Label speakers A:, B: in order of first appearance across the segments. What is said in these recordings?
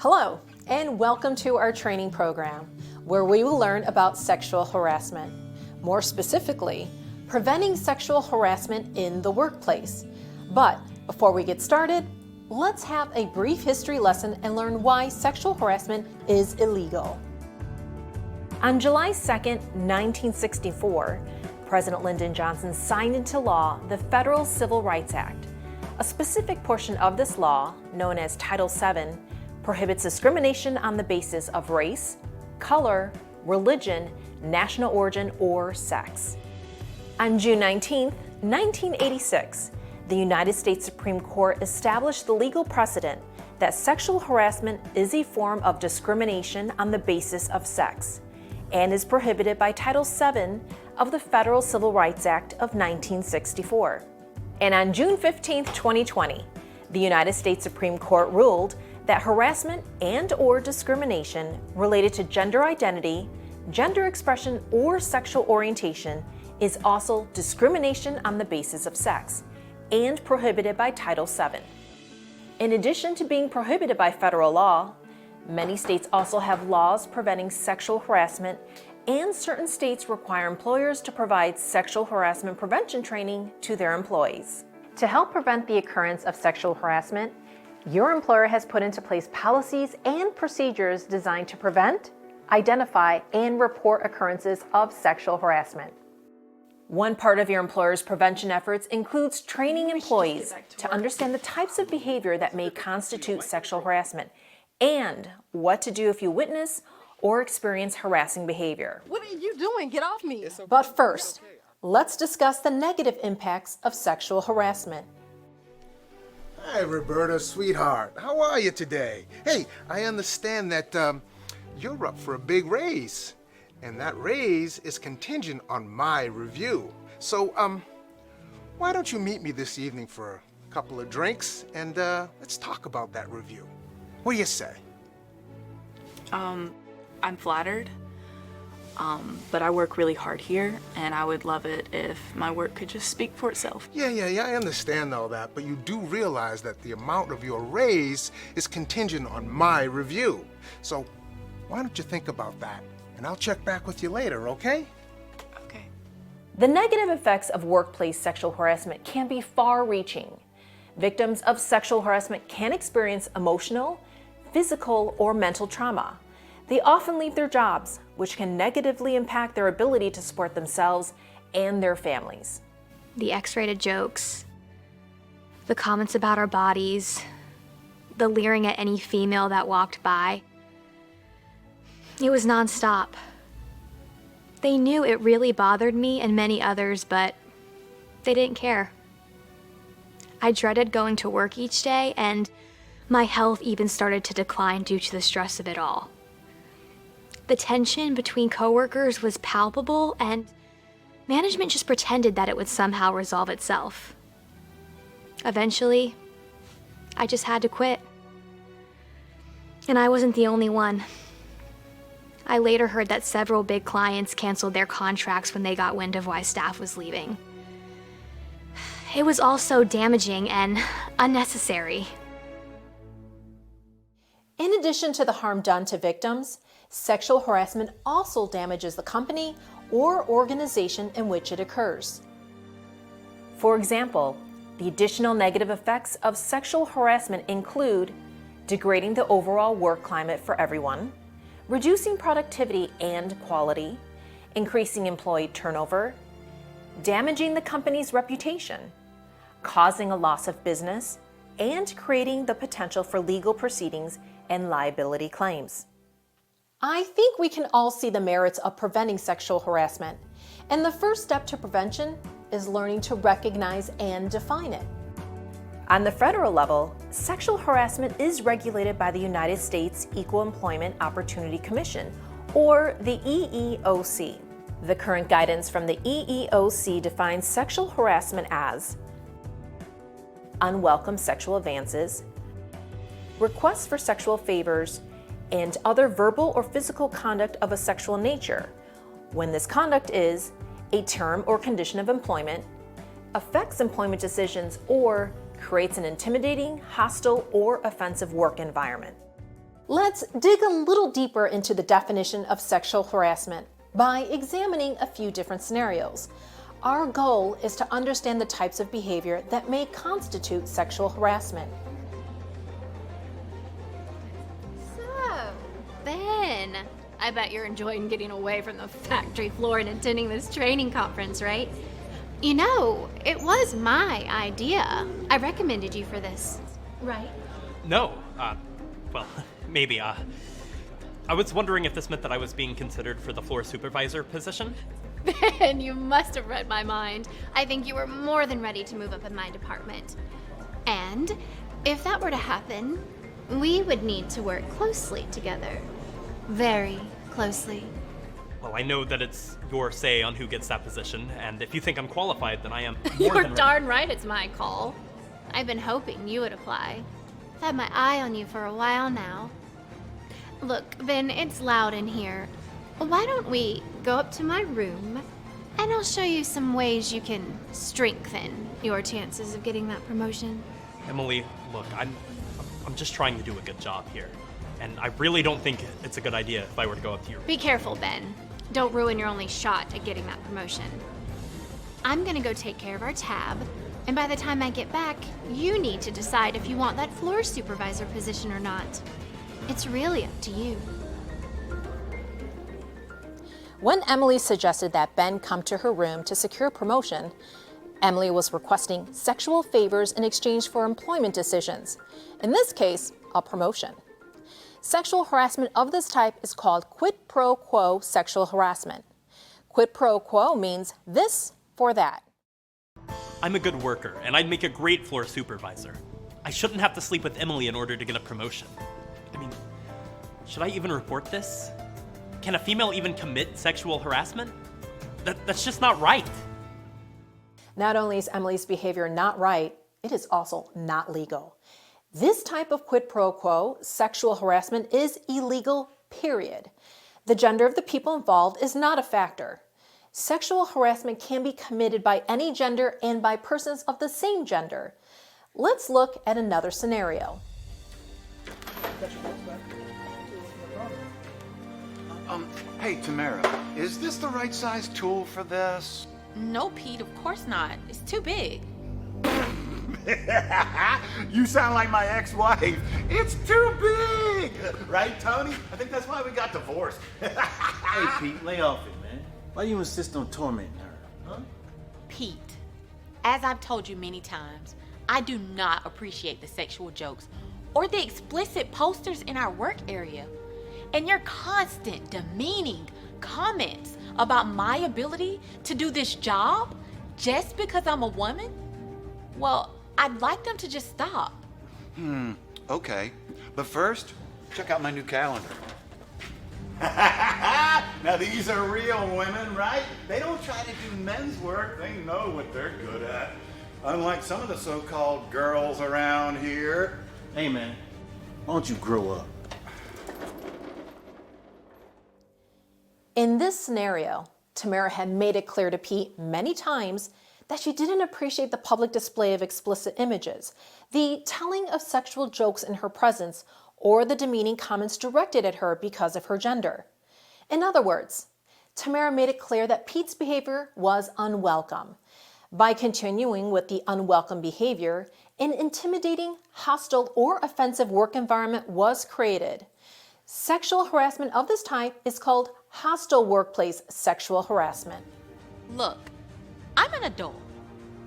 A: Hello, and welcome to our training program, where we will learn about sexual harassment. More specifically, preventing sexual harassment in the workplace. But before we get started, let's have a brief history lesson and learn why sexual harassment is illegal. On July 2, 1964, President Lyndon Johnson signed into law the Federal Civil Rights Act. A specific portion of this law, known as Title VII, prohibits discrimination on the basis of race, color, religion, national origin, or sex. On June 19, 1986, the United States Supreme Court established the legal precedent that sexual harassment is a form of discrimination on the basis of sex and is prohibited by Title VII of the Federal Civil Rights Act of 1964. And on June 15, 2020, the United States Supreme Court ruled that harassment and/or discrimination related to gender identity, gender expression, or sexual orientation is also discrimination on the basis of sex and prohibited by Title VII. In addition to being prohibited by federal law, many states also have laws preventing sexual harassment, and certain states require employers to provide sexual harassment prevention training to their employees. To help prevent the occurrence of sexual harassment, your employer has put into place policies and procedures designed to prevent, identify, and report occurrences of sexual harassment. One part of your employer's prevention efforts includes training employees to understand the types of behavior that may constitute sexual harassment and what to do if you witness or experience harassing behavior.
B: What are you doing? Get off me.
A: But first, let's discuss the negative impacts of sexual harassment.
C: Hi, Roberta, sweetheart. How are you today? Hey, I understand that you're up for a big raise, and that raise is contingent on my review. So, why don't you meet me this evening for a couple of drinks, and let's talk about that review. What do you say?
D: I'm flattered, but I work really hard here, and I would love it if my work could just speak for itself.
C: Yeah, I understand all that, but you do realize that the amount of your raise is contingent on my review. So, why don't you think about that, and I'll check back with you later, okay?
D: Okay.
A: The negative effects of workplace sexual harassment can be far-reaching. Victims of sexual harassment can experience emotional, physical, or mental trauma. They often leave their jobs, which can negatively impact their ability to support themselves and their families.
E: The X-rated jokes, the comments about our bodies, the leering at any female that walked by. It was nonstop. They knew it really bothered me and many others, but they didn't care. I dreaded going to work each day, and my health even started to decline due to the stress of it all. The tension between coworkers was palpable, and management just pretended that it would somehow resolve itself. Eventually, I just had to quit. And I wasn't the only one. I later heard that several big clients canceled their contracts when they got wind of why staff was leaving. It was all so damaging and unnecessary.
A: In addition to the harm done to victims, sexual harassment also damages the company or organization in which it occurs. For example, the additional negative effects of sexual harassment include degrading the overall work climate for everyone, reducing productivity and quality, increasing employee turnover, damaging the company's reputation, causing a loss of business, and creating the potential for legal proceedings and liability claims. I think we can all see the merits of preventing sexual harassment, and the first step to prevention is learning to recognize and define it. On the federal level, sexual harassment is regulated by the United States Equal Employment Opportunity Commission, or the EEOC. The current guidance from the EEOC defines sexual harassment as unwelcome sexual advances, requests for sexual favors, and other verbal or physical conduct of a sexual nature, when this conduct is a term or condition of employment, affects employment decisions, or creates an intimidating, hostile, or offensive work environment. Let's dig a little deeper into the definition of sexual harassment by examining a few different scenarios. Our goal is to understand the types of behavior that may constitute sexual harassment.
E: So, Ben, I bet you're enjoying getting away from the factory floor and attending this training conference, right? You know, it was my idea. I recommended you for this, right?
B: No, well, maybe, I was wondering if this meant that I was being considered for the floor supervisor position?
E: Ben, you must have read my mind. I think you were more than ready to move up in my department. And if that were to happen, we would need to work closely together. Very closely.
B: Well, I know that it's your say on who gets that position, and if you think I'm qualified, then I am more
E: You're
B: than ready.
E: darn right it's my call. I've been hoping you would apply. I've had my eye on you for a while now. Look, Ben, it's loud in here. Why don't we go up to my room, and I'll show you some ways you can strengthen your chances of getting that promotion.
B: Emily, look, I'm just trying to do a good job here, and I really don't think it's a good idea if I were to go up to your...
E: Be careful, Ben. Don't ruin your only shot at getting that promotion. I'm gonna go take care of our tab, and by the time I get back, you need to decide if you want that floor supervisor position or not. It's really up to you.
A: When Emily suggested that Ben come to her room to secure promotion, Emily was requesting sexual favors in exchange for employment decisions. In this case, a promotion. Sexual harassment of this type is called quid pro quo sexual harassment. Quid pro quo means this for that.
B: I'm a good worker, and I'd make a great floor supervisor. I shouldn't have to sleep with Emily in order to get a promotion. I mean, should I even report this? Can a female even commit sexual harassment? That's just not right.
A: Not only is Emily's behavior not right, it is also not legal. This type of quid pro quo sexual harassment is illegal, period. The gender of the people involved is not a factor. Sexual harassment can be committed by any gender and by persons of the same gender. Let's look at another scenario.
F: Hey, Tamara, is this the right size tool for this?
G: No, Pete, of course not. It's too big.
F: You sound like my ex-wife. It's too big! Right, Tony? I think that's why we got divorced.
H: Hey, Pete, lay off it, man. Why you insist on tormenting her, huh?
G: Pete, as I've told you many times, I do not appreciate the sexual jokes or the explicit posters in our work area. And your constant demeaning comments about my ability to do this job just because I'm a woman? Well, I'd like them to just stop.
F: Okay. But first, check out my new calendar. Now these are real women, right? They don't try to do men's work. They know what they're good at. Unlike some of the so-called girls around here.
H: Hey, man, why don't you grow up?
A: In this scenario, Tamara had made it clear to Pete many times that she didn't appreciate the public display of explicit images, the telling of sexual jokes in her presence, or the demeaning comments directed at her because of her gender. In other words, Tamara made it clear that Pete's behavior was unwelcome. By continuing with the unwelcome behavior, an intimidating, hostile, or offensive work environment was created. Sexual harassment of this type is called hostile workplace sexual harassment.
G: Look, I'm an adult.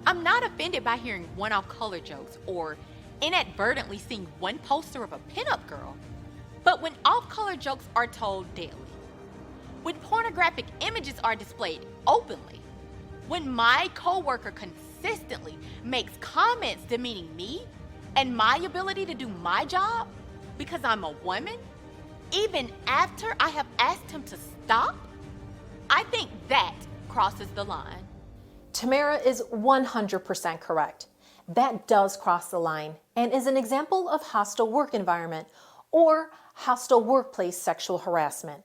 G: I'm not offended by hearing one-off color jokes or inadvertently seeing one poster of a pinup girl. But when off-color jokes are told daily, when pornographic images are displayed openly, when my coworker consistently makes comments demeaning me and my ability to do my job because I'm a woman, even after I have asked him to stop, I think that crosses the line.
A: Tamara is 100% correct. That does cross the line and is an example of hostile work environment or hostile workplace sexual harassment.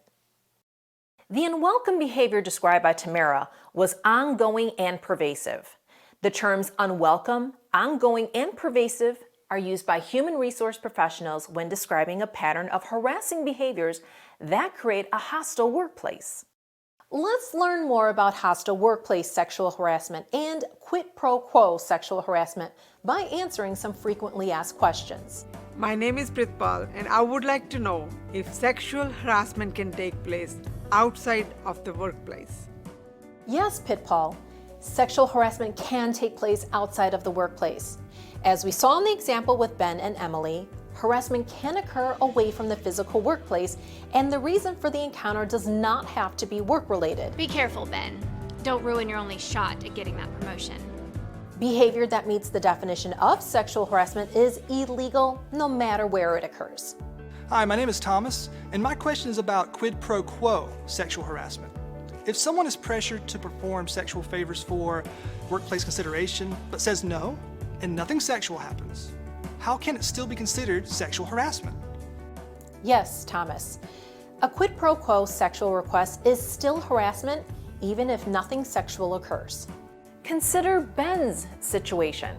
A: The unwelcome behavior described by Tamara was ongoing and pervasive. The terms unwelcome, ongoing, and pervasive are used by human resource professionals when describing a pattern of harassing behaviors that create a hostile workplace. Let's learn more about hostile workplace sexual harassment and quid pro quo sexual harassment by answering some frequently asked questions.
I: My name is Prithpal, and I would like to know if sexual harassment can take place outside of the workplace.
A: Yes, Pitpal, sexual harassment can take place outside of the workplace. As we saw in the example with Ben and Emily, harassment can occur away from the physical workplace, and the reason for the encounter does not have to be work-related.
E: Be careful, Ben. Don't ruin your only shot at getting that promotion.
A: Behavior that meets the definition of sexual harassment is illegal no matter where it occurs.
J: Hi, my name is Thomas, and my question is about quid pro quo sexual harassment. If someone is pressured to perform sexual favors for workplace consideration but says no, and nothing sexual happens, how can it still be considered sexual harassment?
A: Yes, Thomas. A quid pro quo sexual request is still harassment even if nothing sexual occurs. Consider Ben's situation.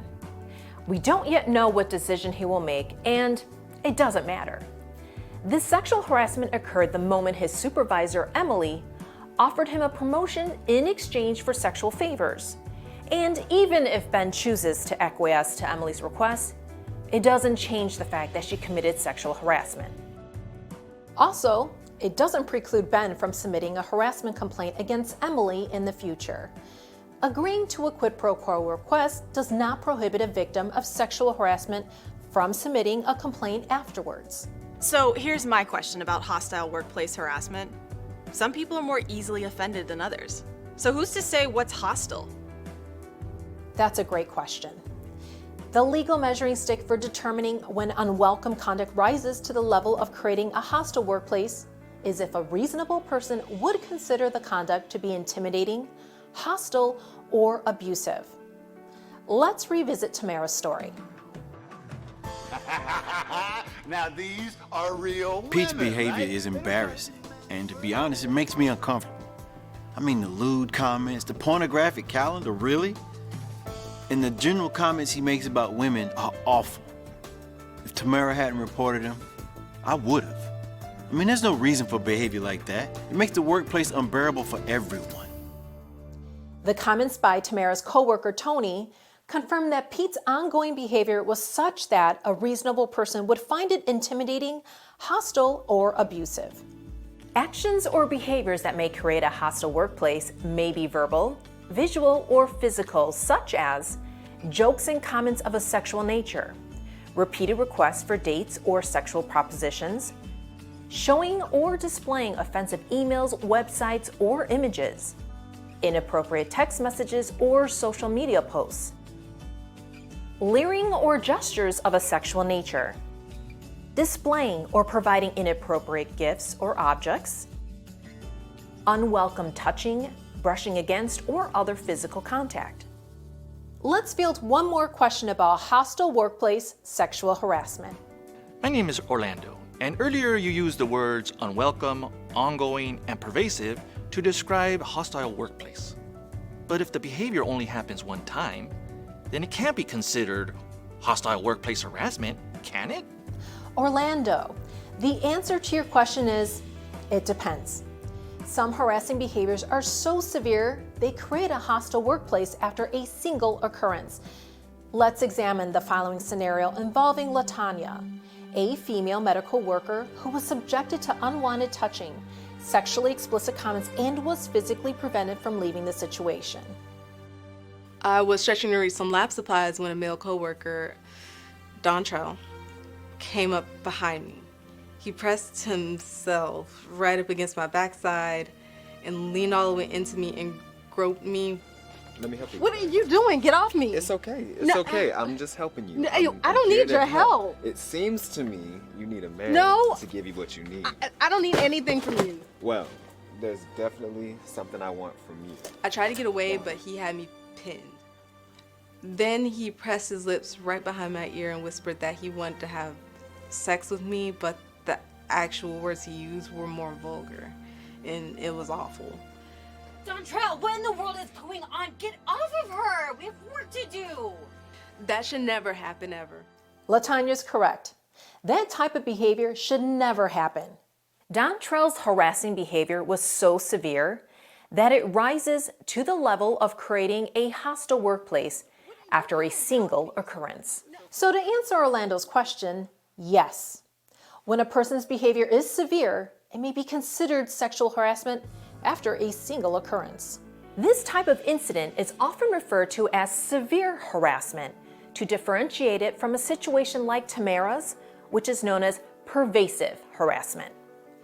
A: We don't yet know what decision he will make, and it doesn't matter. This sexual harassment occurred the moment his supervisor, Emily, offered him a promotion in exchange for sexual favors. And even if Ben chooses to acquiesce to Emily's request, it doesn't change the fact that she committed sexual harassment. Also, it doesn't preclude Ben from submitting a harassment complaint against Emily in the future. Agreeing to a quid pro quo request does not prohibit a victim of sexual harassment from submitting a complaint afterwards.
K: So here's my question about hostile workplace harassment. Some people are more easily offended than others. So who's to say what's hostile?
A: That's a great question. The legal measuring stick for determining when unwelcome conduct rises to the level of creating a hostile workplace is if a reasonable person would consider the conduct to be intimidating, hostile, or abusive. Let's revisit Tamara's story.
F: Now these are real
H: Pete's
F: women,
H: behavior
F: right?
H: is embarrassing, and to be honest, it makes me uncomfortable. I mean, the lewd comments, the pornographic calendar, really? And the general comments he makes about women are awful. If Tamara hadn't reported him, I would have. I mean, there's no reason for behavior like that. It makes the workplace unbearable for everyone.
A: The comments by Tamara's coworker, Tony, confirmed that Pete's ongoing behavior was such that a reasonable person would find it intimidating, hostile, or abusive. Actions or behaviors that may create a hostile workplace may be verbal, visual, or physical, such as jokes and comments of a sexual nature, repeated requests for dates or sexual propositions, showing or displaying offensive emails, websites, or images, inappropriate text messages or social media posts, leering or gestures of a sexual nature, displaying or providing inappropriate gifts or objects, unwelcome touching, brushing against, or other physical contact. Let's field one more question about hostile workplace sexual harassment.
L: My name is Orlando, and earlier you used the words unwelcome, ongoing, and pervasive to describe hostile workplace. But if the behavior only happens one time, then it can't be considered hostile workplace harassment, can it?
A: Orlando, the answer to your question is, it depends. Some harassing behaviors are so severe, they create a hostile workplace after a single occurrence. Let's examine the following scenario involving LaTanya, a female medical worker who was subjected to unwanted touching, sexually explicit comments, and was physically prevented from leaving the situation.
M: I was stretching to reach some lab supplies when a male coworker, Dontrell, came up behind me. He pressed himself right up against my backside and leaned all the way into me and groped me.
N: Let me help you.
M: What are you doing? Get off me.
N: It's okay. It's okay. I'm just helping you.
M: No,
N: I'm
M: I don't
N: here
M: need
N: to
M: your help.
N: It seems to me you need a man
M: No.
N: to give you what you need.
M: I don't need anything from you.
N: Well, there's definitely something I want from you.
M: I tried to get away, but he had me pinned. Then he pressed his lips right behind my ear and whispered that he wanted to have sex with me, but the actual words he used were more vulgar, and it was awful.
O: Dontrell, what in the world is going on? Get off of her! We have work to do!
M: That should never happen, ever.
A: LaTanya's correct. That type of behavior should never happen. Dontrell's harassing behavior was so severe that it rises to the level of creating a hostile workplace after a single occurrence. So to answer Orlando's question, yes. When a person's behavior is severe, it may be considered sexual harassment after a single occurrence. This type of incident is often referred to as severe harassment to differentiate it from a situation like Tamara's, which is known as pervasive harassment.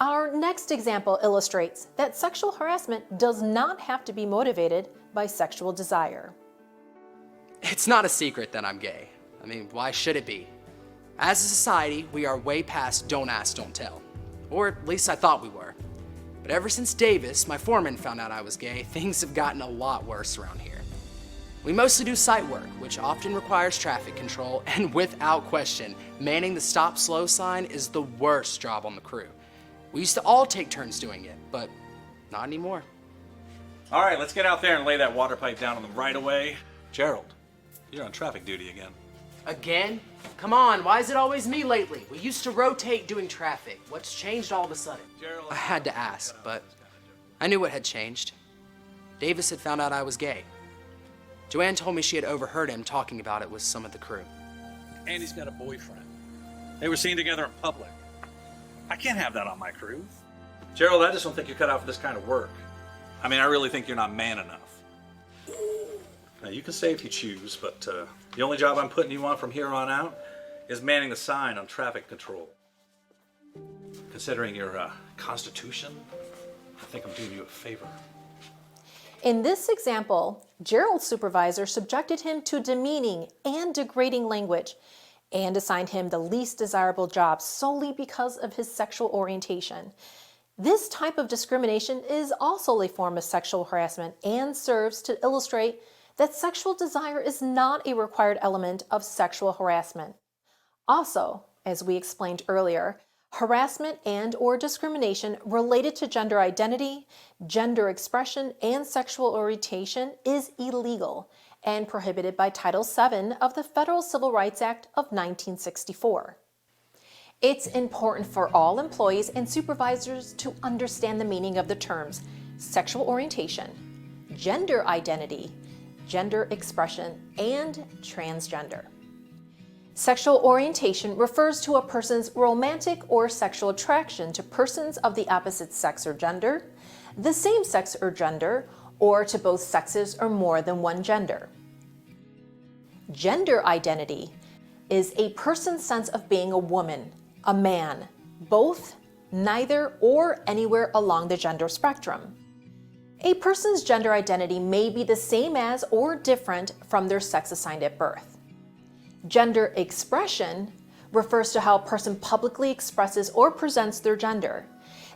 A: Our next example illustrates that sexual harassment does not have to be motivated by sexual desire.
P: It's not a secret that I'm gay. I mean, why should it be? As a society, we are way past don't ask, don't tell. Or at least I thought we were. But ever since Davis, my foreman, found out I was gay, things have gotten a lot worse around here. We mostly do site work, which often requires traffic control, and without question, manning the stop slow sign is the worst job on the crew. We used to all take turns doing it, but not anymore.
Q: All right, let's get out there and lay that water pipe down on the right of way. Gerald, you're on traffic duty again.
P: Again? Come on, why is it always me lately? We used to rotate doing traffic. What's changed all of a sudden?
Q: Gerald,
P: I had to ask, but I knew what had changed. Davis had found out I was gay. Joanne told me she had overheard him talking about it with some of the crew.
Q: Andy's got a boyfriend. They were seen together in public. I can't have that on my crew. Gerald, I just don't think you're cut out for this kind of work. I mean, I really think you're not man enough. Now, you can stay if you choose, but the only job I'm putting you on from here on out is manning the sign on traffic control. Considering your constitution, I think I'm doing you a favor.
A: In this example, Gerald's supervisor subjected him to demeaning and degrading language and assigned him the least desirable job solely because of his sexual orientation. This type of discrimination is also a form of sexual harassment and serves to illustrate that sexual desire is not a required element of sexual harassment. Also, as we explained earlier, harassment and/or discrimination related to gender identity, gender expression, and sexual orientation is illegal and prohibited by Title VII of the Federal Civil Rights Act of 1964. It's important for all employees and supervisors to understand the meaning of the terms sexual orientation, gender identity, gender expression, and transgender. Sexual orientation refers to a person's romantic or sexual attraction to persons of the opposite sex or gender, the same sex or gender, or to both sexes or more than one gender. Gender identity is a person's sense of being a woman, a man, both, neither, or anywhere along the gender spectrum. A person's gender identity may be the same as or different from their sex assigned at birth. Gender expression refers to how a person publicly expresses or presents their gender.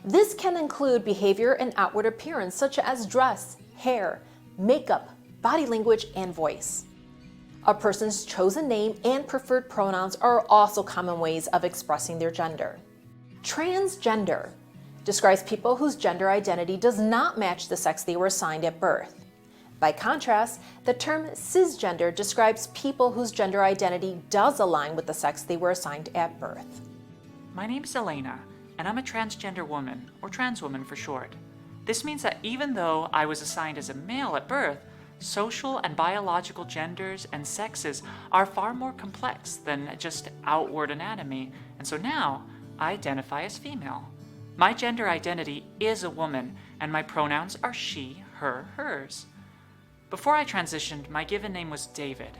A: This can include behavior and outward appearance such as dress, hair, makeup, body language, and voice. A person's chosen name and preferred pronouns are also common ways of expressing their gender. Transgender describes people whose gender identity does not match the sex they were assigned at birth. By contrast, the term cisgender describes people whose gender identity does align with the sex they were assigned at birth.
R: My name's Elena, and I'm a transgender woman, or trans woman for short. This means that even though I was assigned as a male at birth, social and biological genders and sexes are far more complex than just outward anatomy, and so now I identify as female. My gender identity is a woman, and my pronouns are she, her, hers. Before I transitioned, my given name was David.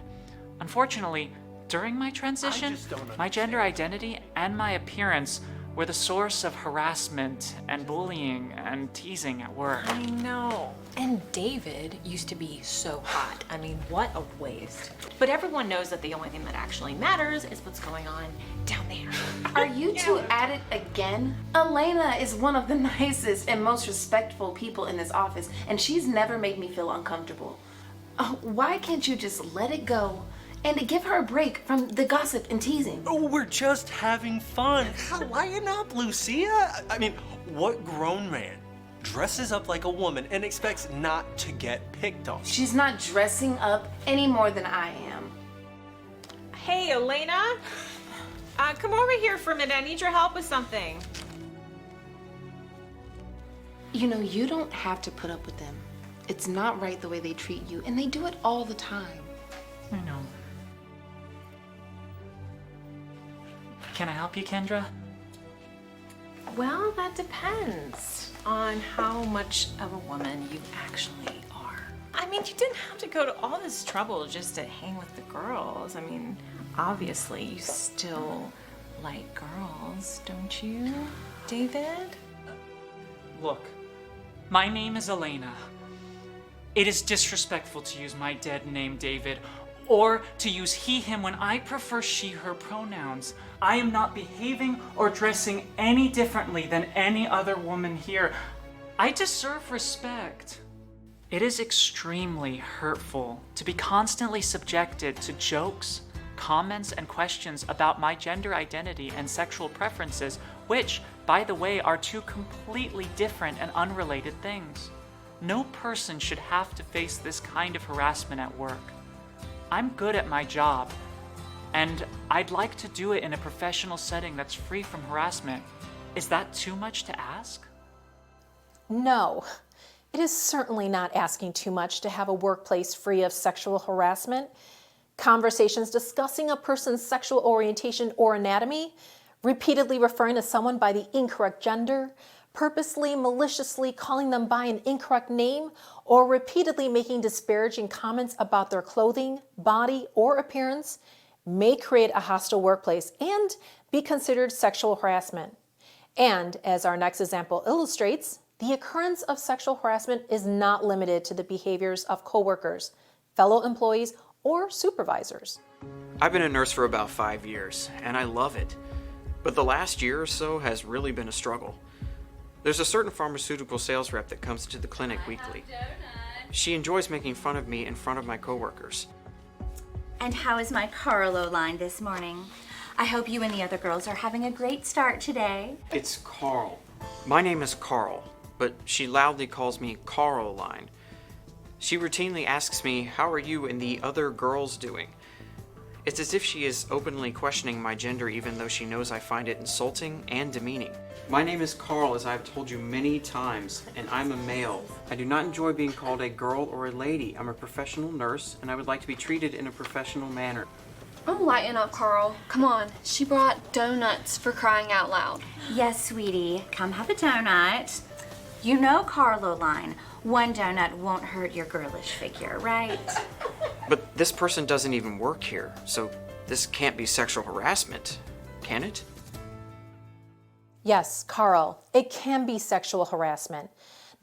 R: Unfortunately, during my transition, my gender identity and my appearance were the source of harassment and bullying and teasing at work.
S: I know. And David used to be so hot. I mean, what a waste. But everyone knows that the only thing that actually matters is what's going on down there.
T: Are you two at it again? Elena is one of the nicest and most respectful people in this office, and she's never made me feel uncomfortable. Why can't you just let it go and give her a break from the gossip and teasing?
U: Oh, we're just having fun. Lighten up, Lucia. I mean, what grown man dresses up like a woman and expects not to get picked on?
T: She's not dressing up any more than I am.
K: Hey, Elena.
C: Come over here for a minute. I need your help with something.
T: You know, you don't have to put up with them. It's not right the way they treat you, and they do it all the time.
R: I know. Can I help you, Kendra?
S: Well, that depends on how much of a woman you actually are.
C: I mean, you didn't have to go to all this trouble just to hang with the girls. I mean, obviously, you still like girls, don't you, David?
R: Look, my name is Elena. It is disrespectful to use my dead name, David, or to use he, him when I prefer she, her pronouns. I am not behaving or dressing any differently than any other woman here. I deserve respect. It is extremely hurtful to be constantly subjected to jokes, comments, and questions about my gender identity and sexual preferences, which, by the way, are two completely different and unrelated things. No person should have to face this kind of harassment at work. I'm good at my job, and I'd like to do it in a professional setting that's free from harassment. Is that too much to ask?
A: No, it is certainly not asking too much to have a workplace free of sexual harassment. Conversations discussing a person's sexual orientation or anatomy, repeatedly referring to someone by the incorrect gender, purposely, maliciously calling them by an incorrect name, or repeatedly making disparaging comments about their clothing, body, or appearance may create a hostile workplace and be considered sexual harassment. And as our next example illustrates, the occurrence of sexual harassment is not limited to the behaviors of coworkers, fellow employees, or supervisors.
V: I've been a nurse for about 5 years, and I love it. But the last year or so has really been a struggle. There's a certain pharmaceutical sales rep that comes to the clinic weekly. She enjoys making fun of me in front of my coworkers.
W: And how is my Carlo line this morning? I hope you and the other girls are having a great start today.
V: It's Carl. My name is Carl, but she loudly calls me Caroline. She routinely asks me, how are you and the other girls doing? It's as if she is openly questioning my gender even though she knows I find it insulting and demeaning. My name is Carl, as I've told you many times, and I'm a male. I do not enjoy being called a girl or a lady. I'm a professional nurse, and I would like to be treated in a professional manner.
X: Oh, lighten up, Carl. Come on. She brought donuts, for crying out loud.
W: Yes, sweetie, come have a donut. You know Carlo line, one donut won't hurt your girlish figure, right?
V: But this person doesn't even work here, so this can't be sexual harassment, can it?
A: Yes, Carl, it can be sexual harassment.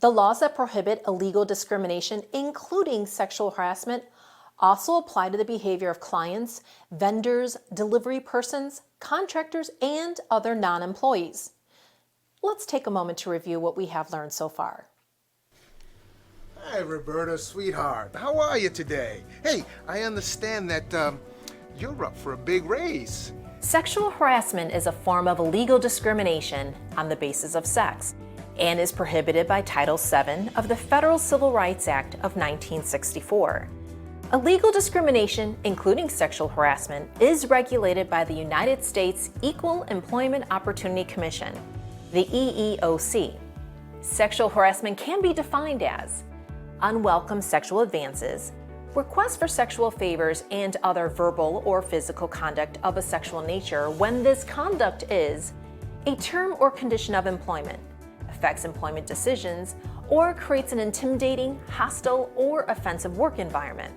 A: The laws that prohibit illegal discrimination, including sexual harassment, also apply to the behavior of clients, vendors, delivery persons, contractors, and other non-employees. Let's take a moment to review what we have learned so far.
Y: Hi, Roberta, sweetheart. How are you today? Hey, I understand that you're up for a big raise.
A: Sexual harassment is a form of illegal discrimination on the basis of sex and is prohibited by Title VII of the Federal Civil Rights Act of 1964. Illegal discrimination, including sexual harassment, is regulated by the United States Equal Employment Opportunity Commission, the EEOC. Sexual harassment can be defined as unwelcome sexual advances, requests for sexual favors, and other verbal or physical conduct of a sexual nature when this conduct is a term or condition of employment, affects employment decisions, or creates an intimidating, hostile, or offensive work environment.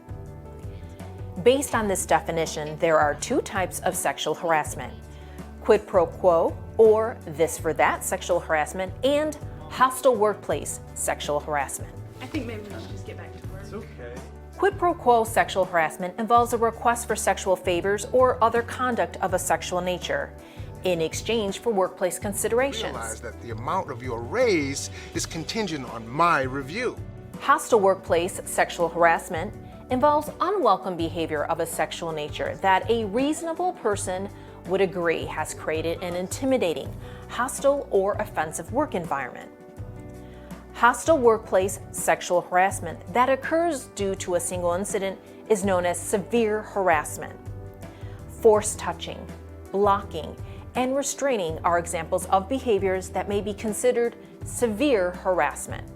A: Based on this definition, there are two types of sexual harassment: quid pro quo, or this for that sexual harassment, and hostile workplace sexual harassment.
D: I think maybe we should just get back to work.
Y: It's okay.
A: Quid pro quo sexual harassment involves a request for sexual favors or other conduct of a sexual nature in exchange for workplace considerations.
Y: Realize that the amount of your raise is contingent on my review.
A: Hostile workplace sexual harassment involves unwelcome behavior of a sexual nature that a reasonable person would agree has created an intimidating, hostile, or offensive work environment. Hostile workplace sexual harassment that occurs due to a single incident is known as severe harassment. Forced touching, blocking, and restraining are examples of behaviors that may be considered severe harassment.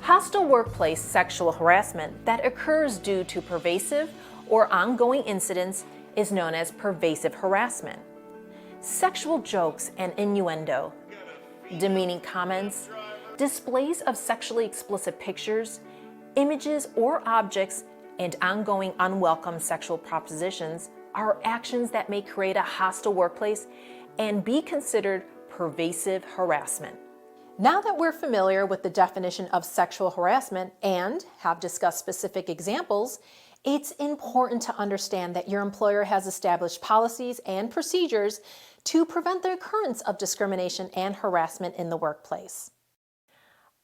A: Hostile workplace sexual harassment that occurs due to pervasive or ongoing incidents is known as pervasive harassment. Sexual jokes and innuendo, demeaning comments, displays of sexually explicit pictures, images or objects, and ongoing unwelcome sexual propositions are actions that may create a hostile workplace and be considered pervasive harassment. Now that we're familiar with the definition of sexual harassment and have discussed specific examples, it's important to understand that your employer has established policies and procedures to prevent the occurrence of discrimination and harassment in the workplace.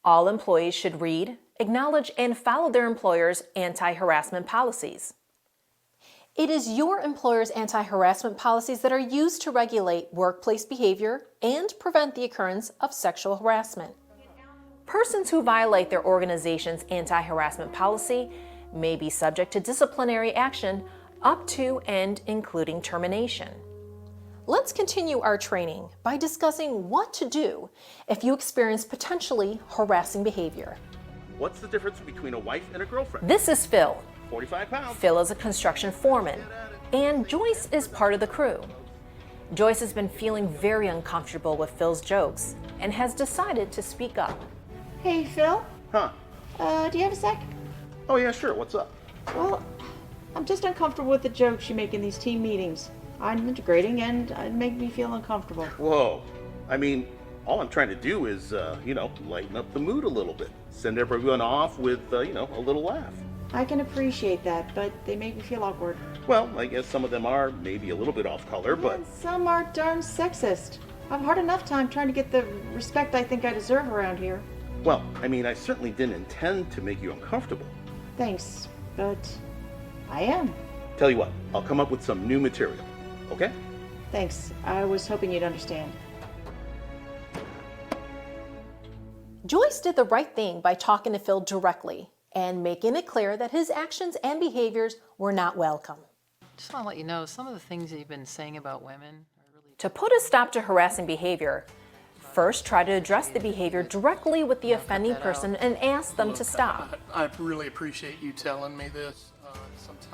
A: All employees should read, acknowledge, and follow their employer's anti-harassment policies. It is your employer's anti-harassment policies that are used to regulate workplace behavior and prevent the occurrence of sexual harassment. Persons who violate their organization's anti-harassment policy may be subject to disciplinary action up to and including termination. Let's continue our training by discussing what to do if you experience potentially harassing behavior.
B: What's the difference between a wife and a girlfriend?
A: This is Phil.
B: 45 pounds.
A: Phil is a construction foreman, and Joyce is part of the crew. Joyce has been feeling very uncomfortable with Phil's jokes and has decided to speak up.
E: Hey, Phil.
B: Huh?
E: Do you have a sec?
B: Oh yeah, sure. What's up?
E: Well, I'm just uncomfortable with the jokes you make in these team meetings. I'm integrating and it makes me feel uncomfortable.
B: Whoa. I mean, all I'm trying to do is, lighten up the mood a little bit. Send everyone off with, a little laugh.
E: I can appreciate that, but they make me feel awkward.
B: Well, I guess some of them are maybe a little bit off color, but...
E: And some are darn sexist. I've hard enough time trying to get the respect I think I deserve around here.
B: Well, I mean, I certainly didn't intend to make you uncomfortable.
E: Thanks, but I am.
B: Tell you what, I'll come up with some new material, okay?
E: Thanks. I was hoping you'd understand.
A: Joyce did the right thing by talking to Phil directly and making it clear that his actions and behaviors were not welcome.
G: Just want to let you know, some of the things that you've been saying about women are really...
A: To put a stop to harassing behavior, first try to address the behavior directly with the offending person and ask them to stop.
I: I really appreciate you telling me this.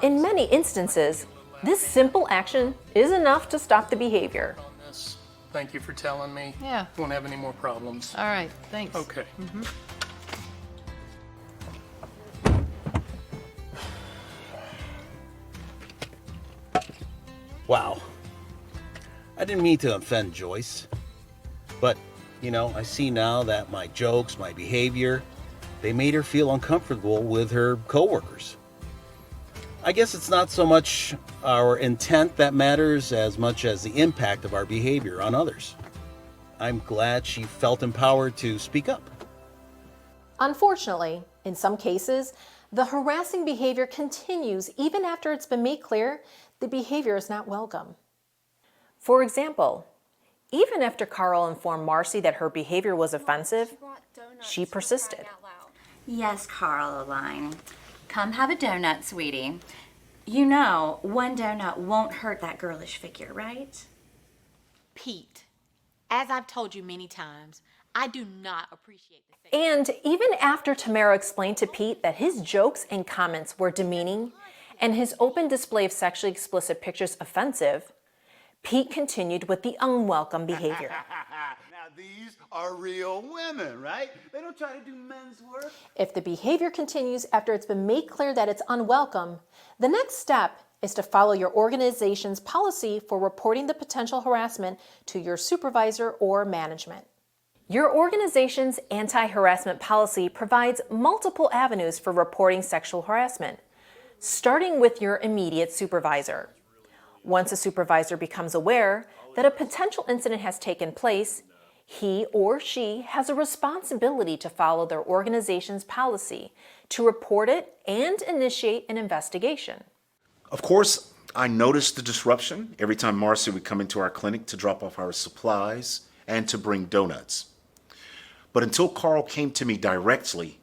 A: In many instances, this simple action is enough to stop the behavior.
I: Thank you for telling me.
G: Yeah.
I: Won't have any more problems.
G: All right, thanks.
I: Okay.
H: Wow. I didn't mean to offend Joyce. But, I see now that my jokes, my behavior, they made her feel uncomfortable with her coworkers. I guess it's not so much our intent that matters as much as the impact of our behavior on others. I'm glad she felt empowered to speak up.
A: Unfortunately, in some cases, the harassing behavior continues even after it's been made clear the behavior is not welcome. For example, even after Carl informed Marcy that her behavior was offensive, she persisted.
W: Yes, Caroline. Come have a donut, sweetie. You know, one donut won't hurt that girlish figure, right?
O: Pete, as I've told you many times, I do not appreciate this.
A: And even after Tamara explained to Pete that his jokes and comments were demeaning and his open display of sexually explicit pictures offensive, Pete continued with the unwelcome behavior.
F: Now these are real women, right? They don't try to do men's work.
A: If the behavior continues after it's been made clear that it's unwelcome, the next step is to follow your organization's policy for reporting the potential harassment to your supervisor or management. Your organization's anti-harassment policy provides multiple avenues for reporting sexual harassment, starting with your immediate supervisor. Once a supervisor becomes aware that a potential incident has taken place, he or she has a responsibility to follow their organization's policy, to report it and initiate an investigation.
J: Of course, I noticed the disruption every time Marcy would come into our clinic to drop off our supplies and to bring donuts. But until Carl came to me directly,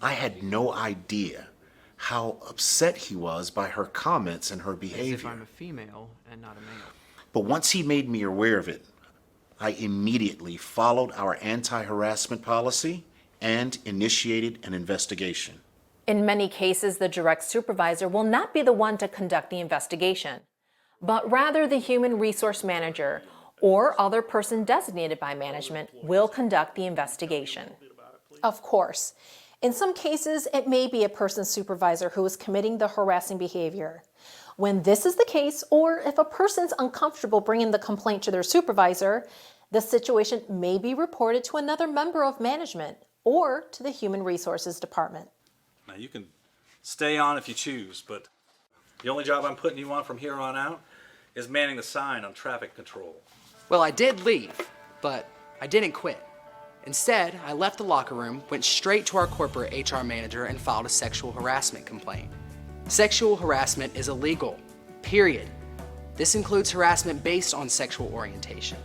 J: I had no idea how upset he was by her comments and her behavior.
V: As if I'm a female and not a male.
J: But once he made me aware of it, I immediately followed our anti-harassment policy and initiated an investigation.
A: In many cases, the direct supervisor will not be the one to conduct the investigation, but rather the human resource manager or other person designated by management will conduct the investigation. Of course, in some cases, it may be a person's supervisor who is committing the harassing behavior. When this is the case, or if a person's uncomfortable bringing the complaint to their supervisor, the situation may be reported to another member of management or to the Human Resources Department.
L: Now, you can stay on if you choose, but the only job I'm putting you on from here on out is manning the sign on traffic control.
M: Well, I did leave, but I didn't quit. Instead, I left the locker room, went straight to our corporate HR manager, and filed a sexual harassment complaint. Sexual harassment is illegal, period. This includes harassment based on sexual orientation.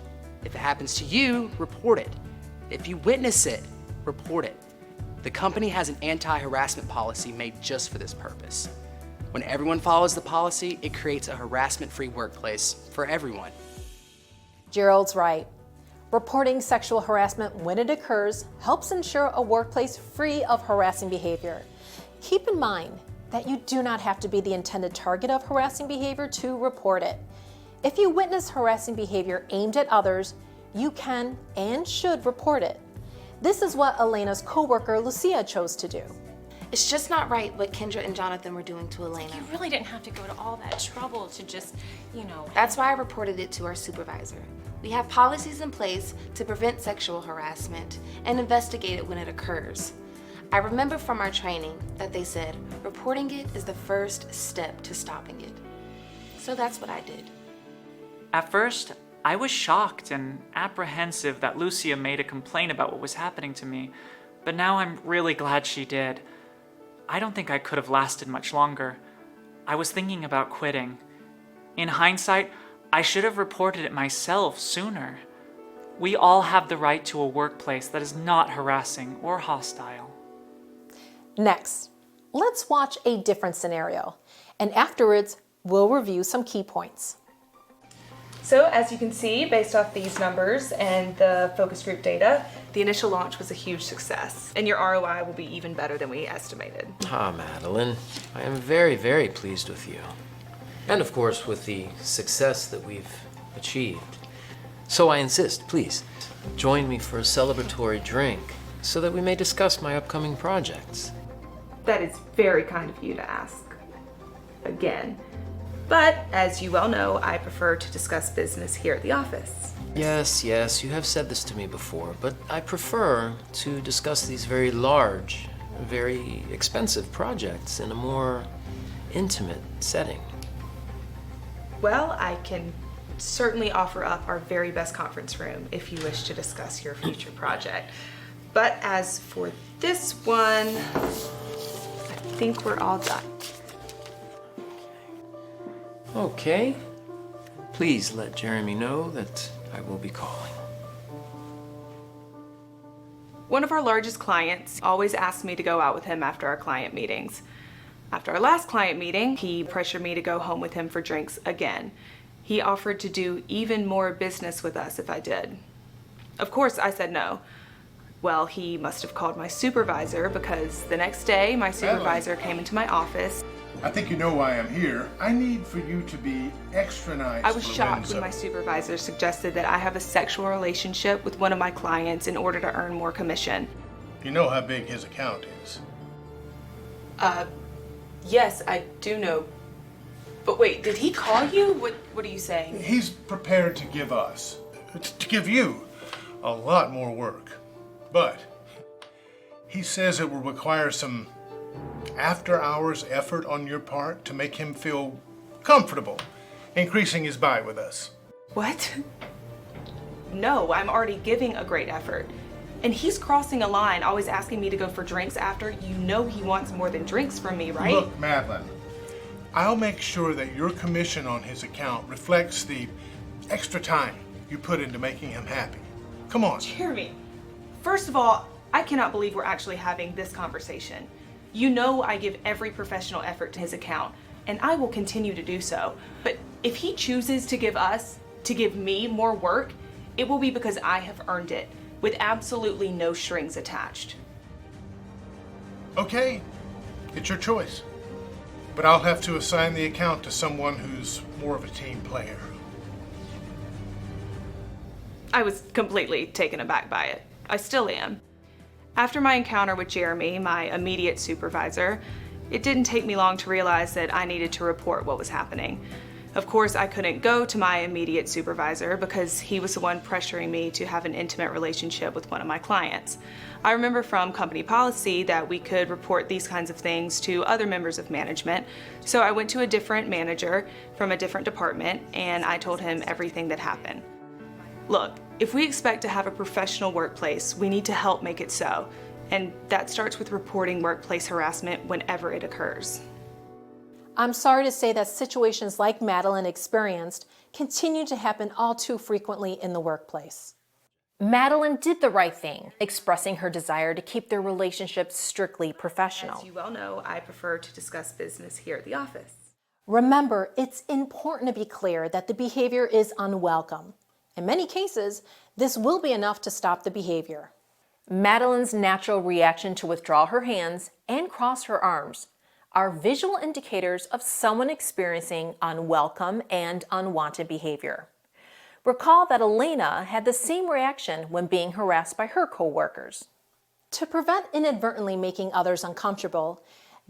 M: If it happens to you, report it. If you witness it, report it. The company has an anti-harassment policy made just for this purpose. When everyone follows the policy, it creates a harassment-free workplace for everyone.
A: Gerald's right. Reporting sexual harassment when it occurs helps ensure a workplace free of harassing behavior. Keep in mind that you do not have to be the intended target of harassing behavior to report it. If you witness harassing behavior aimed at others, you can and should report it. This is what Elena's coworker Lucia chose to do.
T: It's just not right what Kendra and Jonathan were doing to Elena.
S: You really didn't have to go to all that trouble to just,
T: That's why I reported it to our supervisor. We have policies in place to prevent sexual harassment and investigate it when it occurs. I remember from our training that they said reporting it is the first step to stopping it. So that's what I did.
R: At first, I was shocked and apprehensive that Lucia made a complaint about what was happening to me, but now I'm really glad she did. I don't think I could have lasted much longer. I was thinking about quitting. In hindsight, I should have reported it myself sooner. We all have the right to a workplace that is not harassing or hostile.
A: Next, let's watch a different scenario, and afterwards, we'll review some key points.
N: So as you can see, based off these numbers and the focus group data, the initial launch was a huge success, and your ROI will be even better than we estimated.
P: Madeline, I am very, very pleased with you. And of course, with the success that we've achieved. So I insist, please, join me for a celebratory drink so that we may discuss my upcoming projects.
N: That is very kind of you to ask. Again. But, as you well know, I prefer to discuss business here at the office.
P: Yes, you have said this to me before, but I prefer to discuss these very large, very expensive projects in a more intimate setting.
N: Well, I can certainly offer up our very best conference room if you wish to discuss your future project. But as for this one, I think we're all done.
P: Okay. Please let Jeremy know that I will be calling.
N: One of our largest clients always asks me to go out with him after our client meetings. After our last client meeting, he pressured me to go home with him for drinks again. He offered to do even more business with us if I did. Of course, I said no. Well, he must have called my supervisor because the next day my supervisor came into my office.
Y: I think you know why I'm here. I need for you to be extra nice.
N: I was shocked when my supervisor suggested that I have a sexual relationship with one of my clients in order to earn more commission.
Y: You know how big his account is.
N: Yes, I do know. But wait, did he call you? What are you saying?
Y: He's prepared to give us, to give you, a lot more work. But he says it will require some after-hours effort on your part to make him feel comfortable increasing his buy with us.
N: What? No, I'm already giving a great effort. And he's crossing a line, always asking me to go for drinks after. You know he wants more than drinks from me, right?
Y: Look, Madeline, I'll make sure that your commission on his account reflects the extra time you put into making him happy. Come on.
N: Jeremy, first of all, I cannot believe we're actually having this conversation. You know I give every professional effort to his account, and I will continue to do so. But if he chooses to give us to give me more work, it will be because I have earned it, with absolutely no strings attached.
Y: Okay, it's your choice. But I'll have to assign the account to someone who's more of a team player.
N: I was completely taken aback by it. I still am. After my encounter with Jeremy, my immediate supervisor, it didn't take me long to realize that I needed to report what was happening. Of course, I couldn't go to my immediate supervisor because he was the one pressuring me to have an intimate relationship with one of my clients. I remember from company policy that we could report these kinds of things to other members of management, so I went to a different manager from a different department and I told him everything that happened. Look, if we expect to have a professional workplace, we need to help make it so, and that starts with reporting workplace harassment whenever it occurs.
A: I'm sorry to say that situations like Madeline experienced continue to happen all too frequently in the workplace. Madeline did the right thing, expressing her desire to keep their relationship strictly professional.
N: As you well know, I prefer to discuss business here at the office.
A: Remember, it's important to be clear that the behavior is unwelcome. In many cases, this will be enough to stop the behavior. Madeline's natural reaction to withdraw her hands and cross her arms are visual indicators of someone experiencing unwelcome and unwanted behavior. Recall that Elena had the same reaction when being harassed by her coworkers. To prevent inadvertently making others uncomfortable,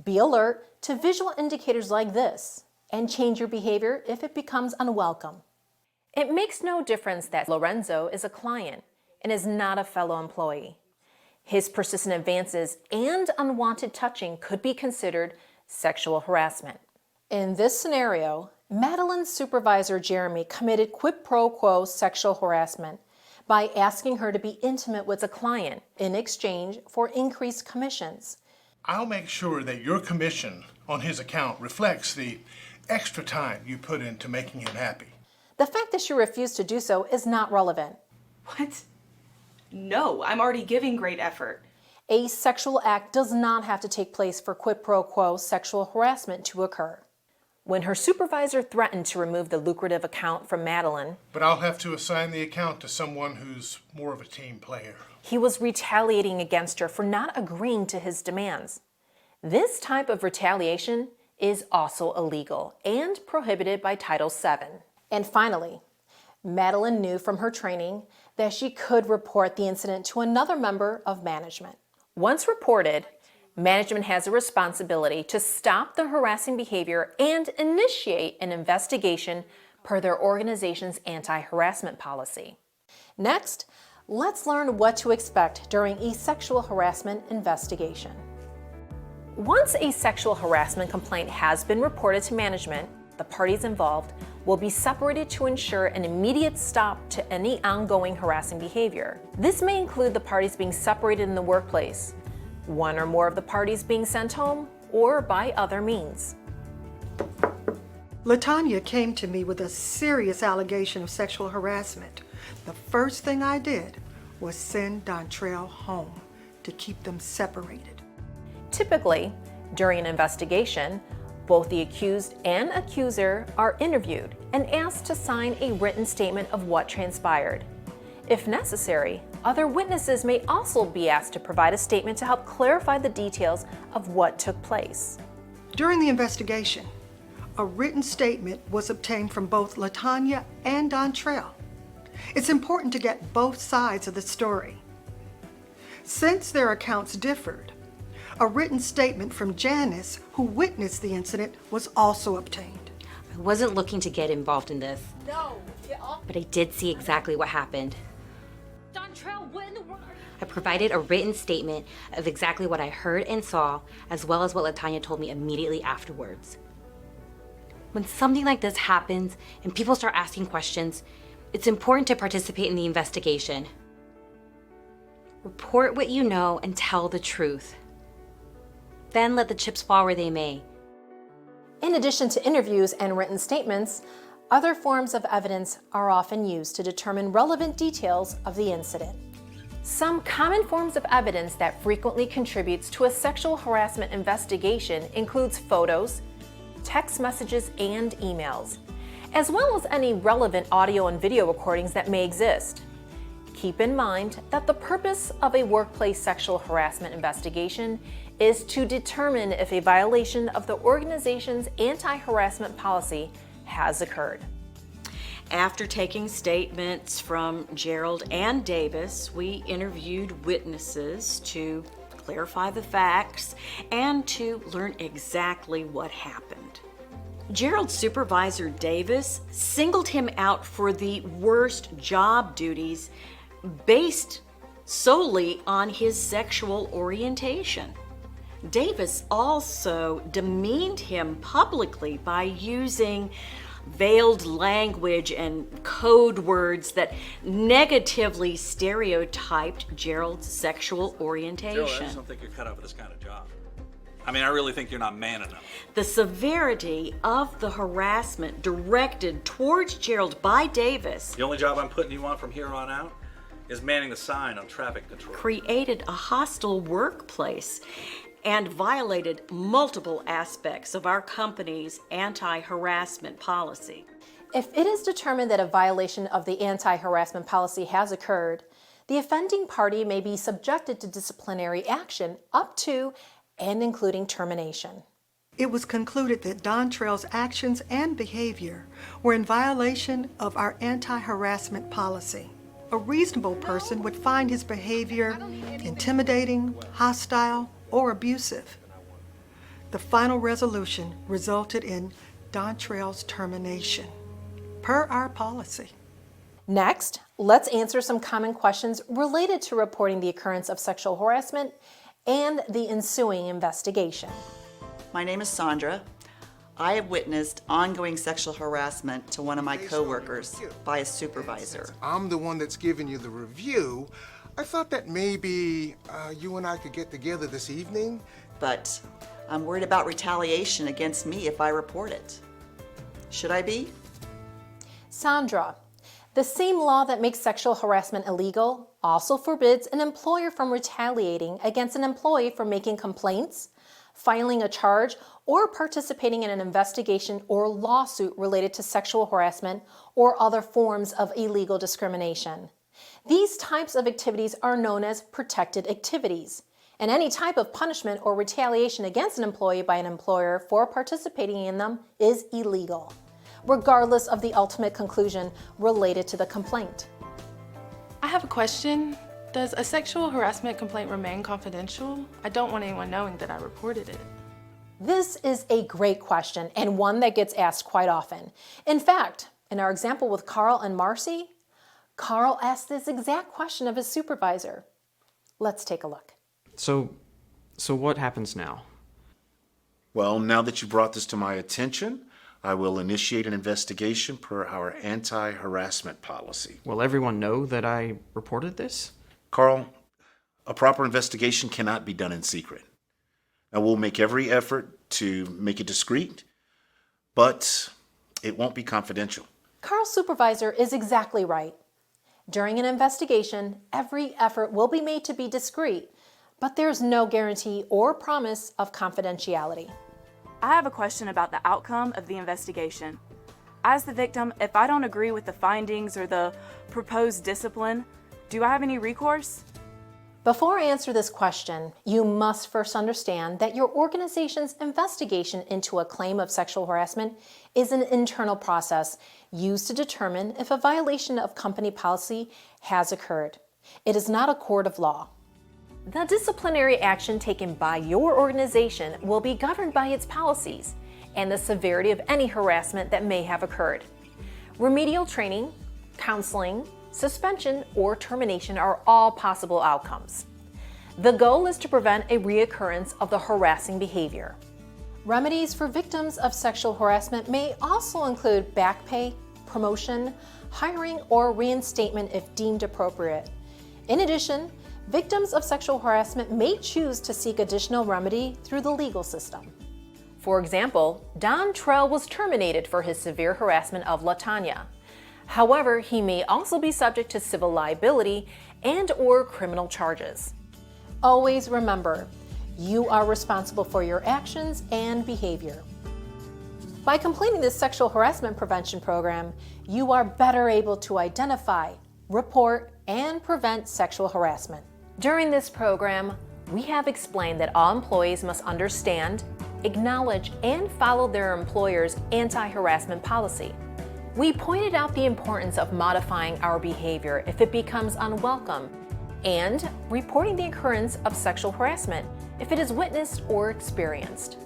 A: be alert to visual indicators like this and change your behavior if it becomes unwelcome. It makes no difference that Lorenzo is a client and is not a fellow employee. His persistent advances and unwanted touching could be considered sexual harassment. In this scenario, Madeline's supervisor Jeremy committed quid pro quo sexual harassment by asking her to be intimate with a client in exchange for increased commissions.
Y: I'll make sure that your commission on his account reflects the extra time you put into making him happy.
A: The fact that she refused to do so is not relevant.
N: What? No, I'm already giving great effort.
A: A sexual act does not have to take place for quid pro quo sexual harassment to occur. When her supervisor threatened to remove the lucrative account from Madeline,
Y: but I'll have to assign the account to someone who's more of a team player.
A: He was retaliating against her for not agreeing to his demands. This type of retaliation is also illegal and prohibited by Title VII. And finally, Madeline knew from her training that she could report the incident to another member of management. Once reported, management has a responsibility to stop the harassing behavior and initiate an investigation per their organization's anti-harassment policy. Next, let's learn what to expect during a sexual harassment investigation. Once a sexual harassment complaint has been reported to management, the parties involved will be separated to ensure an immediate stop to any ongoing harassing behavior. This may include the parties being separated in the workplace, one or more of the parties being sent home, or by other means.
C: LaTanya came to me with a serious allegation of sexual harassment. The first thing I did was send Dontrell home to keep them separated.
A: Typically, during an investigation, both the accused and accuser are interviewed and asked to sign a written statement of what transpired. If necessary, other witnesses may also be asked to provide a statement to help clarify the details of what took place.
C: During the investigation, a written statement was obtained from both LaTanya and Dontrell. It's important to get both sides of the story. Since their accounts differed, a written statement from Janice, who witnessed the incident, was also obtained.
K: I wasn't looking to get involved in this.
O: No,
K: But I did see exactly what happened.
O: Dontrell, what in the world?
K: I provided a written statement of exactly what I heard and saw, as well as what LaTanya told me immediately afterwards. When something like this happens and people start asking questions, it's important to participate in the investigation. Report what you know and tell the truth. Then let the chips fall where they may.
A: In addition to interviews and written statements, other forms of evidence are often used to determine relevant details of the incident. Some common forms of evidence that frequently contributes to a sexual harassment investigation includes photos, text messages, and emails. as well as any relevant audio and video recordings that may exist. Keep in mind that the purpose of a workplace sexual harassment investigation is to determine if a violation of the organization's anti-harassment policy has occurred.
B: After taking statements from Gerald and Davis, we interviewed witnesses to clarify the facts and to learn exactly what happened. Gerald's supervisor, Davis, singled him out for the worst job duties based solely on his sexual orientation. Davis also demeaned him publicly by using veiled language and code words that negatively stereotyped Gerald's sexual orientation.
L: Gerald, I just don't think you're cut out for this kind of job. I mean, I really think you're not man enough.
B: The severity of the harassment directed towards Gerald by Davis
L: The only job I'm putting you on from here on out is manning the sign on traffic control.
B: created a hostile workplace and violated multiple aspects of our company's anti-harassment policy.
A: If it is determined that a violation of the anti-harassment policy has occurred, the offending party may be subjected to disciplinary action up to and including termination.
C: It was concluded that Dontrell's actions and behavior were in violation of our anti-harassment policy. A reasonable person would find his behavior intimidating, hostile, or abusive. The final resolution resulted in Dontrell's termination, per our policy.
A: Next, let's answer some common questions related to reporting the occurrence of sexual harassment and the ensuing investigation.
D: My name is Sandra. I have witnessed ongoing sexual harassment to one of my coworkers by a supervisor.
Q: I'm the one that's giving you the review. I thought that maybe you and I could get together this evening.
D: But I'm worried about retaliation against me if I report it. Should I be?
A: Sandra, the same law that makes sexual harassment illegal also forbids an employer from retaliating against an employee for making complaints, filing a charge, or participating in an investigation or lawsuit related to sexual harassment or other forms of illegal discrimination. These types of activities are known as protected activities, and any type of punishment or retaliation against an employee by an employer for participating in them is illegal, regardless of the ultimate conclusion related to the complaint.
U: I have a question. Does a sexual harassment complaint remain confidential? I don't want anyone knowing that I reported it.
A: This is a great question and one that gets asked quite often. In fact, in our example with Carl and Marcy, Carl asked this exact question of his supervisor. Let's take a look.
X: So what happens now?
J: Well, now that you brought this to my attention, I will initiate an investigation per our anti-harassment policy.
X: Will everyone know that I reported this?
J: Carl, a proper investigation cannot be done in secret. Now, we'll make every effort to make it discreet, but it won't be confidential.
A: Carl's supervisor is exactly right. During an investigation, every effort will be made to be discreet, but there's no guarantee or promise of confidentiality.
Z: I have a question about the outcome of the investigation. As the victim, if I don't agree with the findings or the proposed discipline, do I have any recourse?
A: Before I answer this question, you must first understand that your organization's investigation into a claim of sexual harassment is an internal process used to determine if a violation of company policy has occurred. It is not a court of law. The disciplinary action taken by your organization will be governed by its policies and the severity of any harassment that may have occurred. Remedial training, counseling, suspension, or termination are all possible outcomes. The goal is to prevent a reoccurrence of the harassing behavior. Remedies for victims of sexual harassment may also include back pay, promotion, hiring, or reinstatement if deemed appropriate. In addition, victims of sexual harassment may choose to seek additional remedy through the legal system. For example, Dontrell was terminated for his severe harassment of LaTanya. However, he may also be subject to civil liability and/or criminal charges. Always remember, you are responsible for your actions and behavior. By completing this sexual harassment prevention program, you are better able to identify, report, and prevent sexual harassment. During this program, we have explained that all employees must understand, acknowledge, and follow their employer's anti-harassment policy. We pointed out the importance of modifying our behavior if it becomes unwelcome, and reporting the occurrence of sexual harassment if it is witnessed or experienced.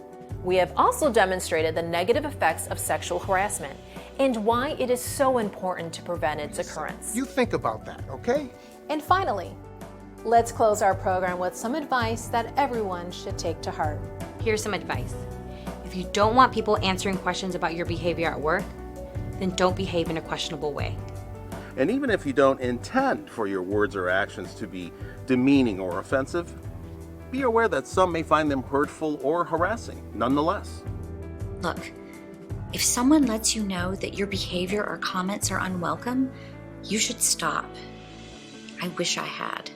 A: We have also demonstrated the negative effects of sexual harassment and why it is so important to prevent its occurrence.
Q: You think about that, okay?
A: And finally, let's close our program with some advice that everyone should take to heart.
K: Here's some advice. If you don't want people answering questions about your behavior at work, then don't behave in a questionable way.
E: And even if you don't intend for your words or actions to be demeaning or offensive, be aware that some may find them hurtful or harassing nonetheless.
F: Look, if someone lets you know that your behavior or comments are unwelcome, you should stop. I wish I had.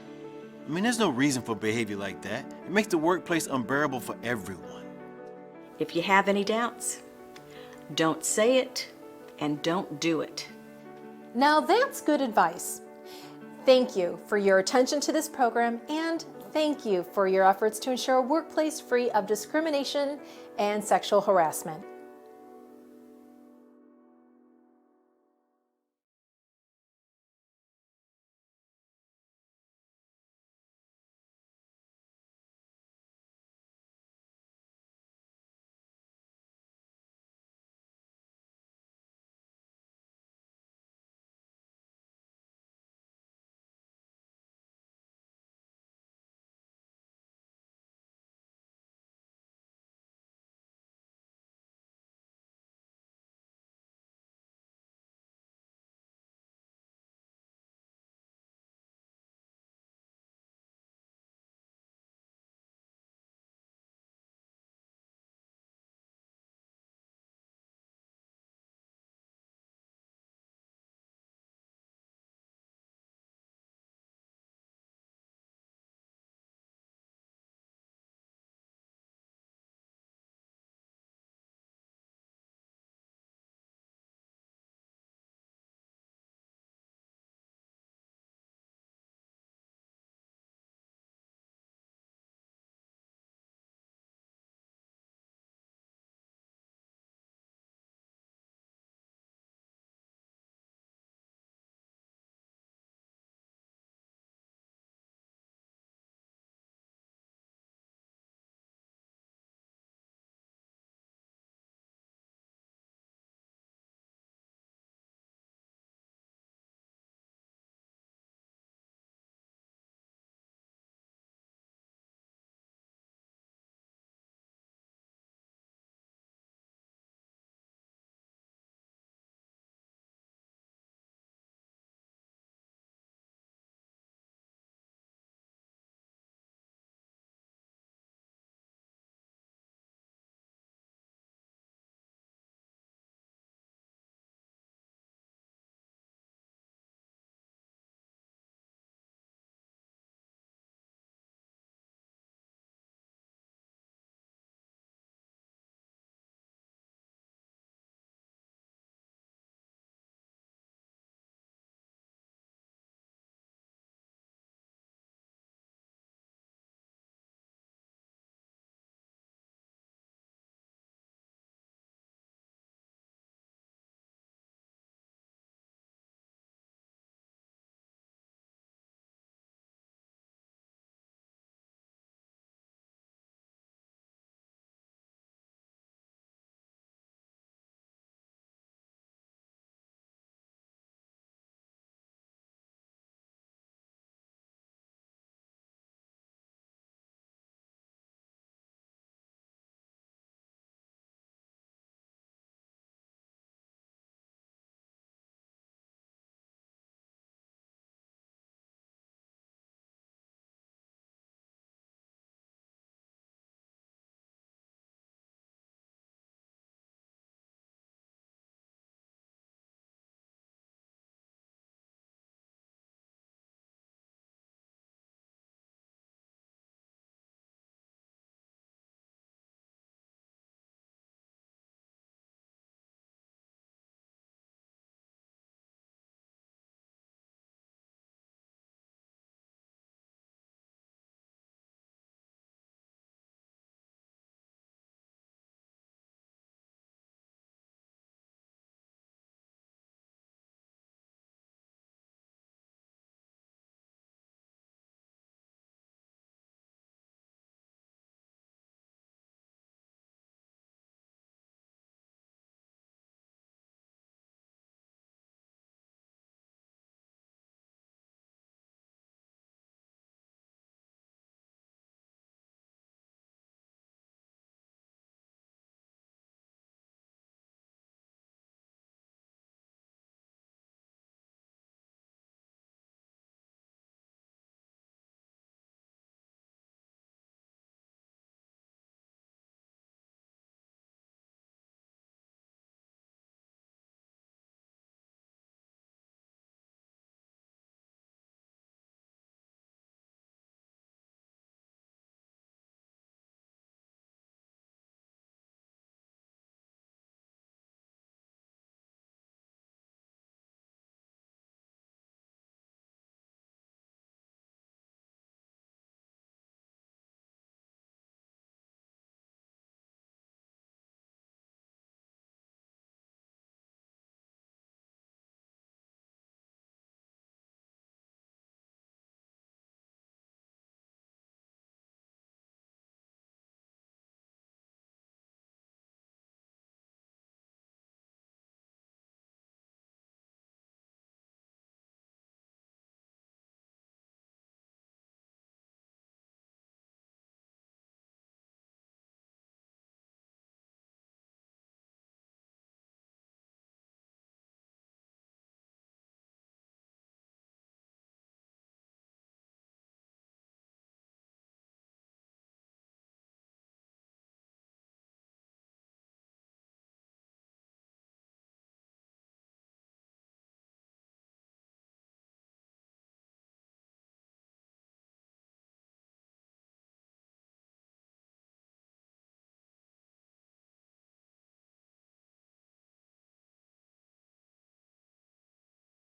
G: I mean, there's no reason for behavior like that. It makes the workplace unbearable for everyone.
B: If you have any doubts, don't say it and don't do it.
A: Now that's good advice. Thank you for your attention to this program, and thank you for your efforts to ensure a workplace free of discrimination and sexual harassment.